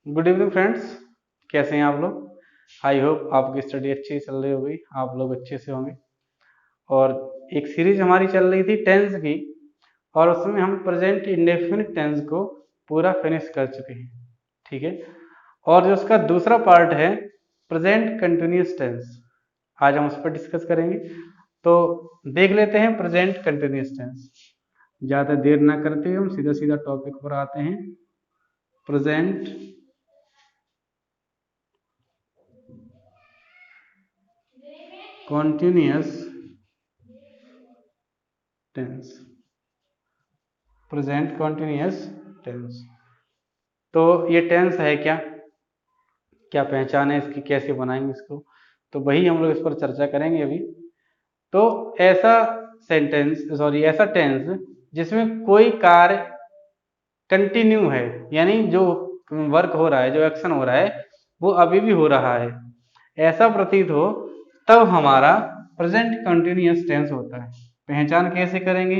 Good evening friends, कैसे हैं आप लोग। आई होप आपकी स्टडी अच्छी चल रही होगी, आप लोग अच्छे से होंगे। और एक सीरीज हमारी चल रही थी टेंस की, और उसमें हम प्रेजेंट इंडेफिनिट टेंस को पूरा फिनिश कर चुके हैं। ठीक है, और जो उसका दूसरा पार्ट है प्रेजेंट कंटिन्यूस टेंस, आज हम उस पर डिस्कस करेंगे। तो देख लेते हैं प्रेजेंट कंटिन्यूस टेंस। ज़्यादा देर ना करते हुए हम सीधा सीधा टॉपिक पर आते हैं। Present continuous tense, present continuous tense. तो ये टेंस है क्या, क्या पहचान है इसकी, कैसे बनाएंगे इसको, तो वही हम लोग इस पर चर्चा करेंगे अभी। तो ऐसा ऐसा टेंस जिसमें कोई कार्य कंटिन्यू है, यानी जो वर्क हो रहा है, जो एक्शन हो रहा है वो अभी भी हो रहा है, ऐसा प्रतीत हो, तब हमारा प्रेजेंट कंटिन्यूअस टेंस होता है। पहचान कैसे करेंगे,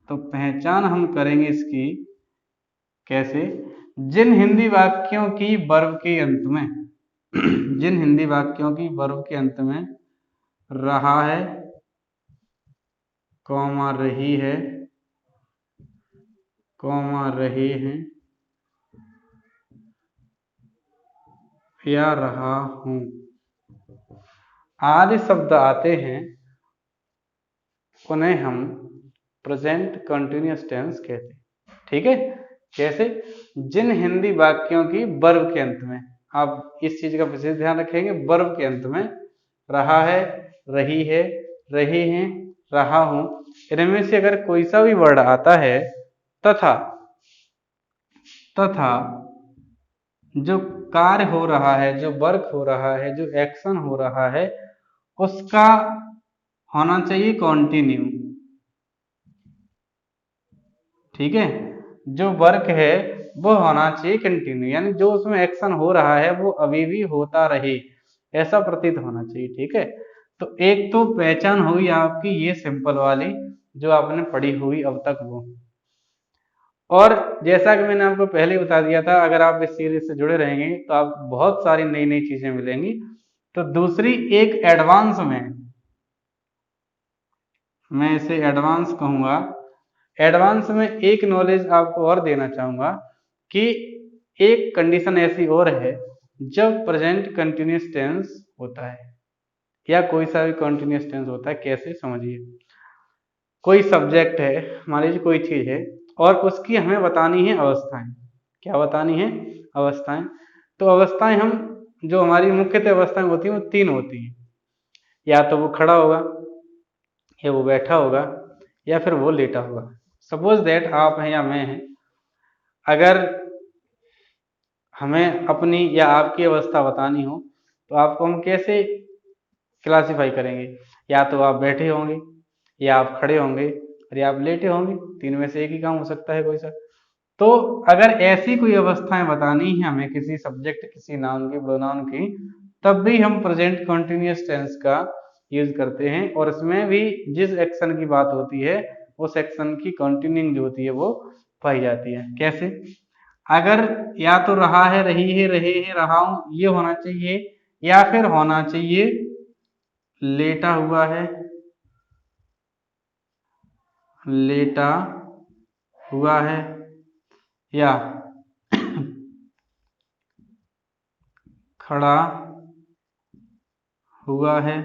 तो पहचान हम करेंगे इसकी कैसे, जिन हिंदी वाक्यों की वर्ब के अंत में जिन हिंदी वाक्यों की वर्ब के अंत में रहा है, कॉमा रही है, कॉमा रहे हैं या रहा हूं आदि शब्द आते हैं, उन्हें हम प्रेजेंट कंटिन्यूअस टेंस कहते हैं। ठीक है, कैसे, जिन हिंदी वाक्यों की वर्ब के अंत में, आप इस चीज का विशेष ध्यान रखेंगे, वर्ब के अंत में रहा है, रही है, रहे हैं, रहा हूं, इनमें से अगर कोई सा भी वर्ड आता है, तथा तथा जो कार्य हो रहा है, जो वर्क हो रहा है, जो एक्शन हो रहा है, उसका होना चाहिए कॉन्टिन्यू। ठीक है, जो वर्क है वो होना चाहिए कंटिन्यू, यानी जो उसमें एक्शन हो रहा है वो अभी भी होता रहे, ऐसा प्रतीत होना चाहिए। ठीक है, तो एक तो पहचान हुई आपकी ये सिंपल वाली जो आपने पढ़ी हुई अब तक वो। और जैसा कि मैंने आपको पहले बता दिया था, अगर आप इस सीरीज से जुड़े रहेंगे तो आपको बहुत सारी नई नई चीजें मिलेंगी। तो दूसरी एक एडवांस में, मैं इसे एडवांस कहूंगा, एडवांस में एक नॉलेज आपको और देना चाहूंगा कि एक कंडीशन ऐसी और है, जब प्रेजेंट कंटिन्यूस टेंस होता है या कोई सा भी कंटिन्यूस टेंस होता है, कैसे समझिए, कोई सब्जेक्ट है, मान लीजिए कोई चीज है, और उसकी हमें बतानी है अवस्थाएं। क्या बतानी है, अवस्थाएं। तो अवस्थाएं हम, जो हमारी मुख्यतः अवस्थाएं होती हैं वो तीन होती हैं, या तो वो खड़ा होगा, या वो बैठा होगा, या फिर वो लेटा होगा। सपोज दैट आप हैं या मैं हैं, अगर हमें अपनी या आपकी अवस्था बतानी हो तो आपको हम कैसे क्लासिफाई करेंगे, या तो आप बैठे होंगे, या आप खड़े होंगे, और या आप लेटे होंगे, तीन में से एक ही काम हो सकता है कोई सा। तो अगर ऐसी कोई अवस्थाएं बतानी है हमें किसी सब्जेक्ट, किसी नाउन की, प्रोनाउन की, तब भी हम प्रेजेंट कंटिन्यूअस टेंस का यूज करते हैं, और इसमें भी जिस एक्शन की बात होती है उस एक्शन की कंटिन्यूइंग जो होती है वो पाई जाती है। कैसे, अगर या तो रहा है, रही है, रहे हैं, रहा हूं, ये होना चाहिए, या फिर होना चाहिए लेटा हुआ है, लेटा हुआ है, या खड़ा हुआ है,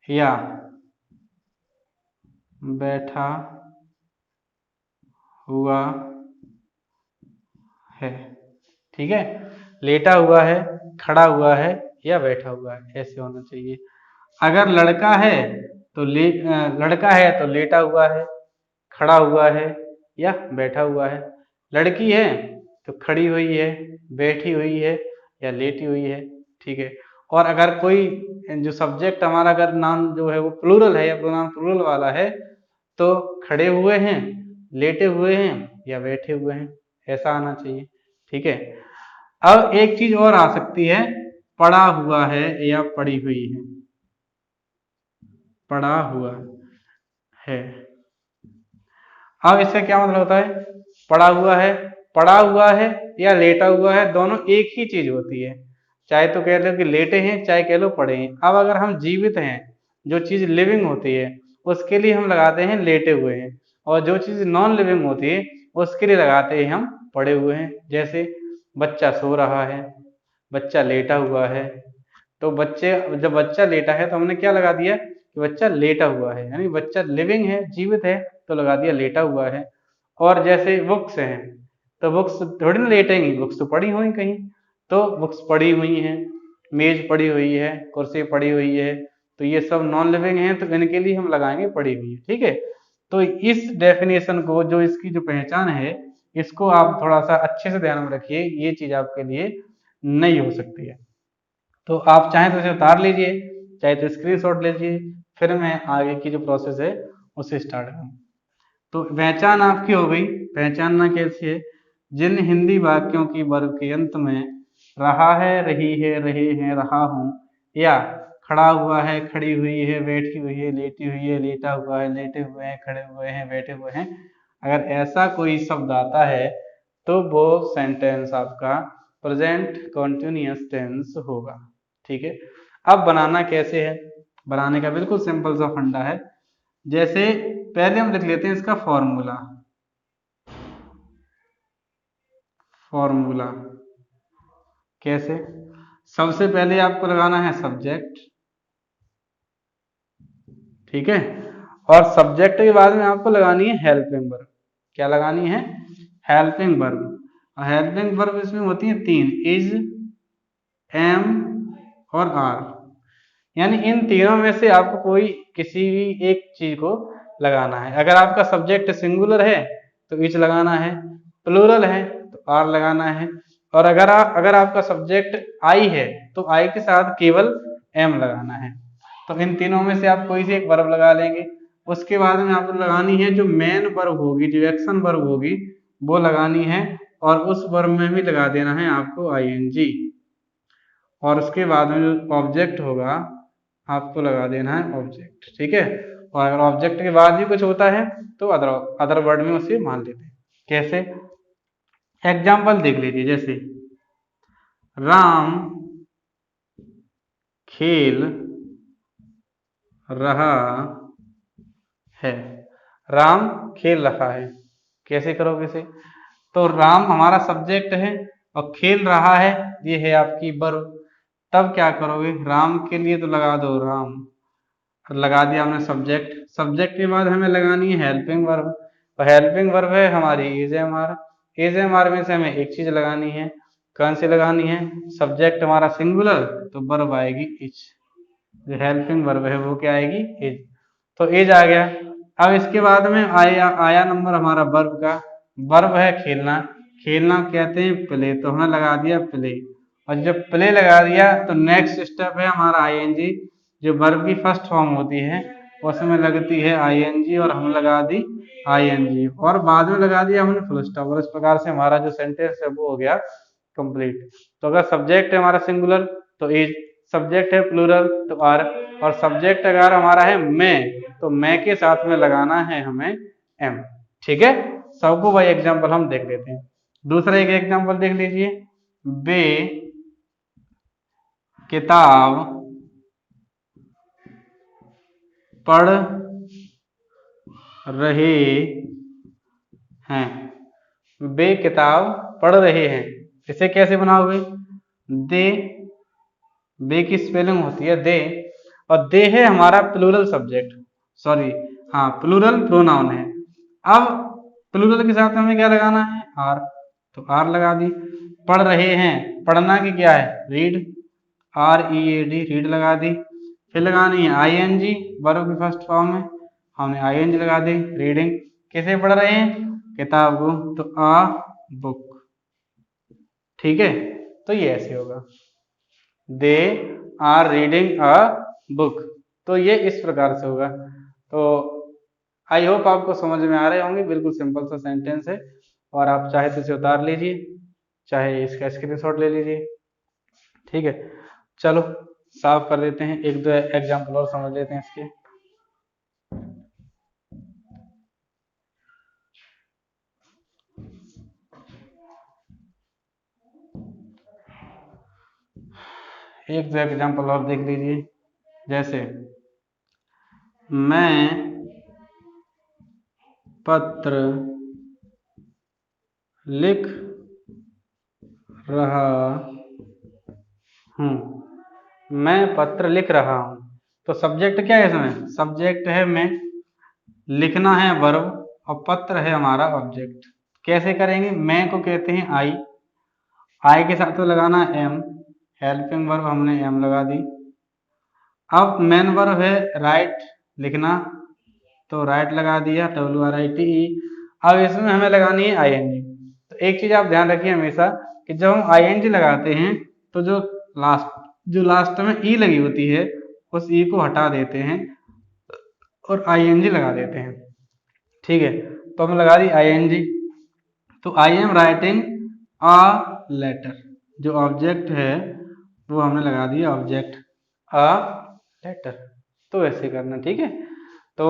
या बैठा हुआ है। ठीक है, लेटा हुआ है, खड़ा हुआ है, या बैठा हुआ है, ऐसे होना चाहिए। अगर लड़का है तो लड़का है तो लेटा हुआ है, खड़ा हुआ है, या बैठा हुआ है। लड़की है तो खड़ी हुई है, बैठी हुई है, या लेटी हुई है। ठीक है, और अगर कोई जो सब्जेक्ट हमारा, अगर नाम जो है वो प्लूरल है या प्रोनाउन प्लूरल वाला है, तो खड़े हुए हैं, लेटे हुए हैं, या बैठे हुए हैं, ऐसा आना चाहिए। ठीक है, अब एक चीज और आ सकती है, पड़ा हुआ है या पड़ी हुई है, पड़ा हुआ है। अब इसका क्या मतलब होता है, पड़ा हुआ है पड़ा हुआ है या लेटा हुआ है, दोनों एक ही चीज होती है। चाहे तो कह लो कि लेटे हैं, चाहे कह लो पड़े हैं। अब अगर हम जीवित हैं, जो चीज लिविंग होती है, उसके लिए हम लगाते हैं लेटे हुए हैं, और जो चीज नॉन लिविंग होती है उसके लिए लगाते हैं हम पड़े हुए हैं। जैसे बच्चा सो रहा है, बच्चा लेटा हुआ है। तो जब बच्चा लेटा है तो हमने क्या लगा दिया कि बच्चा लेटा हुआ है, यानी बच्चा लिविंग है, जीवित है, तो लगा दिया लेटा हुआ है। और जैसे बुक्स हैं, तो बुक्स थोड़ी ना लेटेंगी, बुक्स तो पड़ी हुई कहीं, तो बुक्स पड़ी हुई हैं, मेज पड़ी हुई है, कुर्सी पड़ी हुई है, तो ये सब नॉन लिविंग हैं, तो इनके लिए हम लगाएंगे पड़ी हुई है। ठीक है, तो इस डेफिनेशन को, जो इसकी जो पहचान है, इसको आप थोड़ा सा अच्छे से ध्यान में रखिए, ये चीज आपके लिए नहीं हो सकती है। तो आप चाहें तो इसे उतार लीजिए, चाहे तो स्क्रीनशॉट लीजिए, फिर मैं आगे की जो प्रोसेस है उसे स्टार्ट करूँ। तो पहचान आपकी हो गई। पहचानना कैसे है? जिन हिंदी वाक्यों की वर्ग के अंत में रहा है, रही है, रहे हैं, रहा हूं, या खड़ा हुआ है, खड़ी हुई है, बैठी हुई है, लेटी हुई है, लेटा हुआ है, लेटे हुए हैं, खड़े हुए हैं, बैठे हुए हैं, अगर ऐसा कोई शब्द आता है तो वो सेंटेंस आपका प्रेजेंट कॉन्टिन्यूअस टेंस होगा। ठीक है, अब बनाना कैसे है? बनाने का बिल्कुल सिंपल सा फंडा है। जैसे पहले हम लिख लेते हैं इसका फॉर्मूला। फॉर्मूला कैसे? सबसे पहले आपको लगाना है सब्जेक्ट, ठीक है, और सब्जेक्ट के बाद में आपको लगानी है हेल्पिंग वर्ब। क्या लगानी है? Helping verb. और हेल्पिंग वर्ब इसमें होती है तीन, इज, एम और आर। यानी इन तीनों में से आपको कोई किसी भी एक चीज को लगाना है। अगर आपका सब्जेक्ट सिंगुलर है तो इच लगाना है, प्लूरल है तो आर लगाना है, और अगर आपका सब्जेक्ट आई है तो आई के साथ केवल एम लगाना है। तो इन तीनों में से आप कोई सी एक वर्ब लगा लेंगे। उसके बाद में आपको लगानी है जो मेन वर्ब होगी, जो एक्शन वर्ब होगी, वो लगानी है, और उस वर्ब में भी लगा देना है आपको आईएनजी। और उसके बाद में जो ऑब्जेक्ट होगा आपको लगा देना है ऑब्जेक्ट। ठीक है, और अगर ऑब्जेक्ट के बाद भी कुछ होता है तो अदर वर्ड में उसे मान लेते हैं। कैसे? एग्जाम्पल देख लीजिए। जैसे राम खेल रहा है। राम खेल रहा है, कैसे करोगे इसे? तो राम हमारा सब्जेक्ट है और खेल रहा है ये है आपकी वर्ब। तब क्या करोगे? राम के लिए तो लगा दो राम, लगा दिया हमने सब्जेक्ट। सब्जेक्ट के बाद हमें लगानी है हेल्पिंग वर्ब, और हेल्पिंग वर्ब है हमारी is am are. Is am are में से हमें एक चीज लगानी है। कौन सी लगानी है? सब्जेक्ट हमारा सिंगुलर तो वर्ब आएगी इज, जो हेल्पिंग वर्ब है वो क्या आएगी? इज। तो इज आ गया। अब इसके बाद में आया नंबर हमारा वर्ब का। वर्ब है खेलना। खेलना कहते हैं प्ले, तो हमने लगा दिया प्ले। और जब प्ले लगा दिया तो नेक्स्ट स्टेप है हमारा आईएनजी। जो वर्ब की फर्स्ट फॉर्म होती है उसमें लगती है आईएनजी, और हम लगा दी आईएनजी, और बाद में लगा दिया हमने फुल स्टॉप। और इस प्रकार से हमारा जो सेंटेंस है वो हो गया कंप्लीट। तो अगर सब्जेक्ट है हमारा सिंगुलर तो इज, सब्जेक्ट है प्लूरल तो आर, और सब्जेक्ट अगर हमारा है मैं तो मैं के साथ में लगाना है हमें एम। ठीक है, सबको भाई एग्जांपल हम देख लेते हैं। दूसरा एक एग्जांपल देख लीजिए। वे किताब पढ़ रहे हैं। वे किताब पढ़ रहे हैं, इसे कैसे बनाओगे? दे, बे की स्पेलिंग होती है दे, और दे है हमारा प्लूरल सब्जेक्ट, सॉरी हाँ प्लूरल प्रोनाउन है। अब प्लूरल के साथ हमें क्या लगाना है? आर, तो आर लगा दी। पढ़ रहे हैं, पढ़ना की क्या है? Read, R E A D, read लगा दी। फिर लगानी है आई एन जी, वर्ब की फर्स्ट फॉर्म में हमने आई एन जी लगा दी। रीडिंग, किसे पढ़ रहे हैं? किताब को, तो आ बुक। ठीक है, तो ये ऐसे होगा, they are reading a book. तो ये इस प्रकार से होगा। तो आई होप आपको समझ में आ रहे होंगे, बिल्कुल सिंपल सा सेंटेंस है, और आप चाहे तो इसे उतार लीजिए, चाहे इसका स्क्रीनशॉट ले लीजिए। ठीक है, चलो साफ कर देते हैं, एक दो एग्जाम्पल और समझ लेते हैं इसके। एक दो एग्जाम्पल और देख लीजिए, जैसे मैं पत्र लिख रहा हूँ, मैं पत्र लिख रहा हूँ। तो सब्जेक्ट क्या है इसमें? सब्जेक्ट है मैं, लिखना है वर्ब, और पत्र है हमारा ऑब्जेक्ट। कैसे करेंगे? मैं को कहते हैं आई के साथ तो लगाना एम, हेल्पिंग वर्ब हमने एम लगा दी। अब मेन वर्ब है राइट, लिखना, तो राइट लगा दिया, WRITE। अब इसमें हमें लगानी है ING। तो एक चीज आप ध्यान रखिए हमेशा कि जब हम ING लगाते हैं तो जो लास्ट में ई लगी होती है उस ई को हटा देते हैं और ING लगा देते हैं। ठीक है, तो हमने लगा दी ING। तो I am writing a letter, जो ऑब्जेक्ट है वो हमने लगा दिया ऑब्जेक्ट अ लेटर। तो ऐसे करना, ठीक है। तो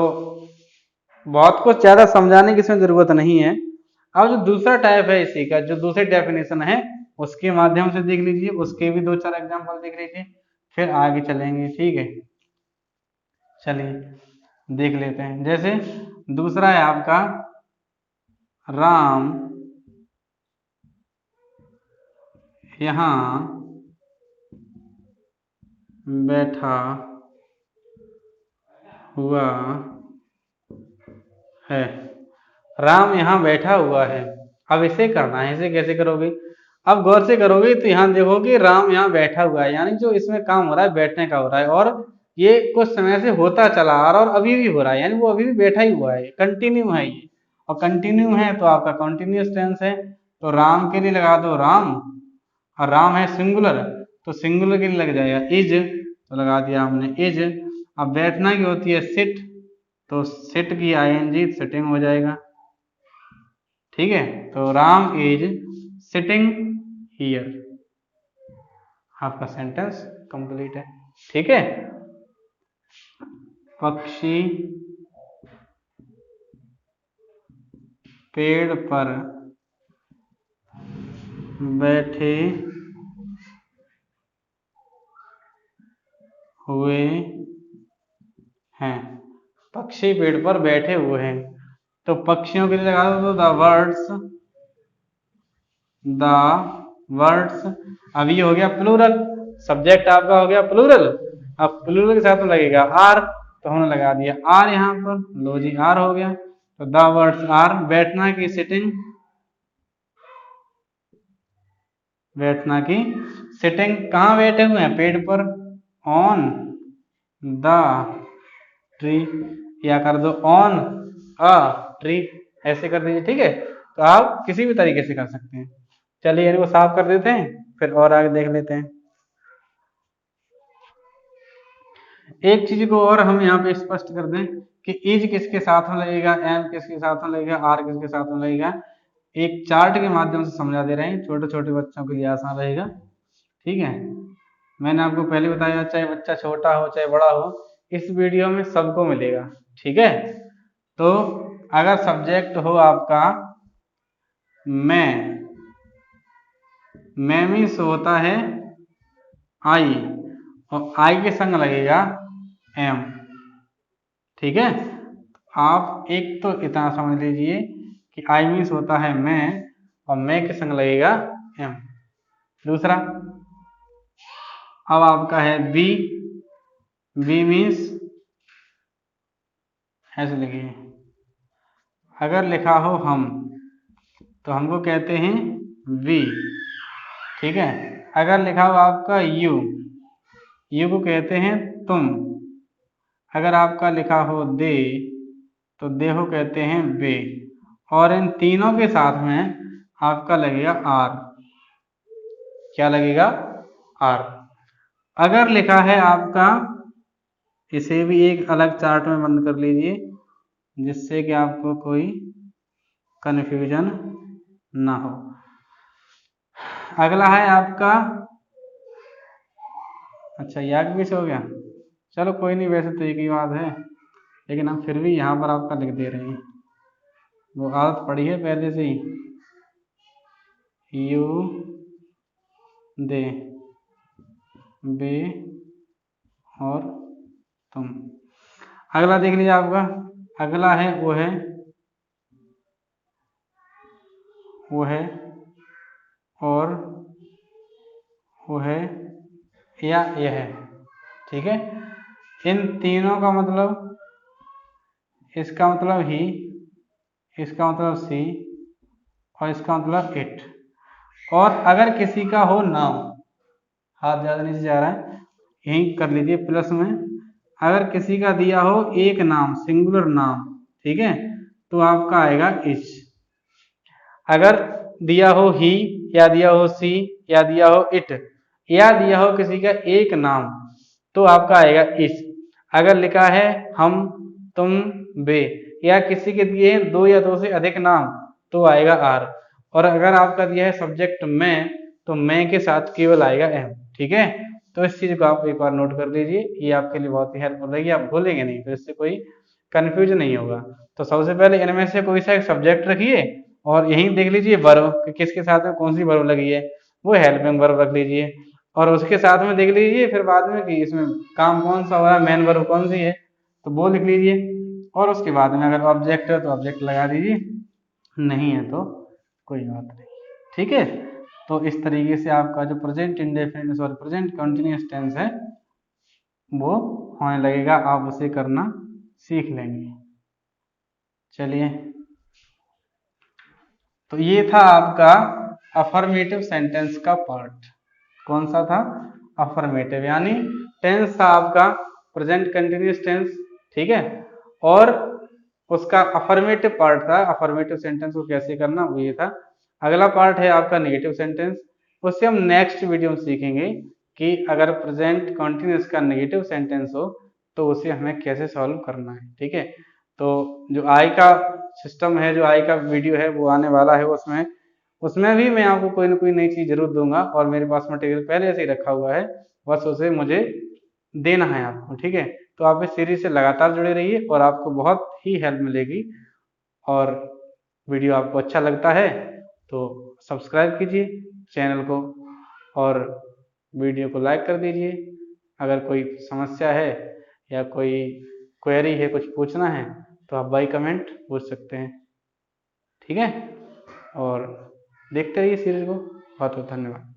बहुत कुछ ज़्यादा समझाने की इसमें ज़रूरत नहीं है। अब जो दूसरा टाइप है इसी का, जो दूसरी डेफिनेशन है उसके माध्यम से देख लीजिए, उसके भी दो चार एग्जाम्पल देख लीजिए, फिर आगे चलेंगे, ठीक है। चलिए देख लेते हैं। जैसे दूसरा है आपका राम यहाँ बैठा हुआ है, राम यहाँ बैठा हुआ है। अब इसे करना है, इसे कैसे करोगे? अब गौर से करोगे तो यहाँ देखोगे राम यहाँ बैठा हुआ है, यानी जो इसमें काम हो रहा है बैठने का हो रहा है, और ये कुछ समय से होता चला आ रहा है और अभी भी हो रहा है, यानी वो अभी भी बैठा ही हुआ है, कंटिन्यू है ये। और कंटिन्यू है तो आपका कंटिन्यूअस टेंस है, तो राम के लिए लगा दो राम, और राम है सिंगुलर तो सिंगुलर के लिए लग जाएगा इज, तो लगा दिया हमने इज। अब बैठना की होती है सिट, तो सिट की ING सिटिंग हो जाएगा, ठीक है। तो राम इज सिटिंग हियर, आपका सेंटेंस कंप्लीट है, ठीक है। पक्षी पेड़ पर बैठे हुए हैं, पक्षी पेड़ पर बैठे हुए हैं। तो पक्षियों के लिए लगा दो द वर्ड्स। अब ये हो गया प्लूरल, सब्जेक्ट आपका हो गया प्लूरल। अब प्लूरल के साथ में लगेगा आर, तो हमने लगा दिया आर यहाँ पर, लो जी आर हो गया। तो द वर्ड्स आर, बैठना की सिटिंग, बैठना की सिटिंग, कहाँ बैठे हुए हैं? पेड़ पर, ऑन द ट्री, या कर दो ऑन अ ट्री, ऐसे कर दीजिए, ठीक है। तो आप किसी भी तरीके से कर सकते हैं। चलिए इनको साफ कर देते हैं, फिर और आगे देख लेते हैं। एक चीज को और हम यहाँ पे स्पष्ट कर दें कि इज किसके साथ में लगेगा, एम किसके साथ में लगेगा, आर किसके साथ में लगेगा, एक चार्ट के माध्यम से समझा दे रहे हैं, छोटे छोटे बच्चों के लिए आसान रहेगा, ठीक है। मैंने आपको पहले बताया चाहे बच्चा छोटा हो चाहे बड़ा हो, इस वीडियो में सबको मिलेगा, ठीक है। तो अगर सब्जेक्ट हो आपका मैं मीन्स होता है आई, और आई के संग लगेगा एम, ठीक है। आप एक तो इतना समझ लीजिए कि आई मीन्स होता है मैं, और मैं के संग लगेगा एम। दूसरा अब आपका है बी, बी मीन्स ऐसे लिखिए, अगर लिखा हो हम तो हमको कहते हैं वी, ठीक है। अगर लिखा हो आपका यू, यू को कहते हैं तुम। अगर आपका लिखा हो दे तो दे को कहते हैं बे, और इन तीनों के साथ में आपका लगेगा आर। क्या लगेगा? आर। अगर लिखा है आपका, इसे भी एक अलग चार्ट में बंद कर लीजिए जिससे कि आपको कोई कंफ्यूजन ना हो। अगला है आपका, अच्छा याक भी से हो गया, चलो कोई नहीं, वैसे तो एक ही बात है, लेकिन हम फिर भी यहाँ पर आपका लिख दे रहे हैं, वो आदत पड़ी है पहले से ही, यू दे, वे और तुम। अगला देख लीजिए आपका, अगला है वो है और वो है या यह है। ठीक है, इन तीनों का मतलब, इसका मतलब ही, इसका मतलब सी, और इसका मतलब इट। और अगर किसी का हो नाम, हाथ ज़्यादा नीचे जा रहा है, यहीं कर लीजिए प्लस में, अगर किसी का दिया हो एक नाम, सिंगुलर नाम, ठीक है, तो आपका आएगा इच। अगर दिया हो ही, या दिया हो सी, या दिया हो इट, या दिया हो किसी का एक नाम, तो आपका आएगा इच। अगर लिखा है हम, तुम, वे, या किसी के दिए हैं दो या दो से अधिक नाम, तो आएगा आर। और अगर आपका दिया है सब्जेक्ट मैं, तो मैं के साथ केवल आएगा एम। ठीक है, तो इस चीज को आप एक बार नोट कर लीजिए, ये आपके लिए बहुत ही हेल्पफुल रहेगी, आप भूलेंगे नहीं, तो इससे कोई कंफ्यूजन नहीं होगा। तो सबसे पहले इनमें से कोई सा एक सब्जेक्ट रखिए, और यहीं देख लीजिए वर्ब कि किसके साथ में कौन सी वर्ब लगी है, वो हेल्पिंग वर्ब रख लीजिए। और उसके साथ में देख लीजिए फिर बाद में कि इसमें काम कौन सा हो रहा है, मेन वर्ब कौन सी है, तो वो लिख लीजिए। और उसके बाद में अगर ऑब्जेक्ट है तो ऑब्जेक्ट लगा दीजिए, नहीं है तो कोई बात नहीं। ठीक है, तो इस तरीके से आपका जो प्रेजेंट इंडेफिनिट और प्रेजेंट कंटिन्यूअस टेंस है वो होने लगेगा, आप उसे करना सीख लेंगे। चलिए, तो ये था आपका अफर्मेटिव सेंटेंस का पार्ट। कौन सा था? अफर्मेटिव, यानी टेंस था आपका प्रेजेंट कंटिन्यूअस टेंस। ठीक है, और उसका अफर्मेटिव पार्ट था, अफर्मेटिव सेंटेंस को कैसे करना, वो ये था। अगला पार्ट है आपका नेगेटिव सेंटेंस, उससे हम नेक्स्ट वीडियो में सीखेंगे कि अगर प्रेजेंट कंटिन्यूअस का नेगेटिव सेंटेंस हो तो उसे हमें कैसे सॉल्व करना है। ठीक है, तो जो आई का सिस्टम है, जो आई का वीडियो है वो आने वाला है, उसमें उसमें भी मैं आपको कोई ना कोई नई चीज जरूर दूंगा, और मेरे पास मटेरियल पहले से ही रखा हुआ है, बस उसे मुझे देना है आपको। ठीक है, तो आप इस सीरीज से लगातार जुड़े रहिए और आपको बहुत ही हेल्प मिलेगी। और वीडियो आपको अच्छा लगता है तो सब्सक्राइब कीजिए चैनल को, और वीडियो को लाइक कर दीजिए। अगर कोई समस्या है या कोई क्वेरी है, कुछ पूछना है, तो आप बाय कमेंट पूछ सकते हैं। ठीक है, और देखते रहिए सीरीज को। बहुत बहुत धन्यवाद।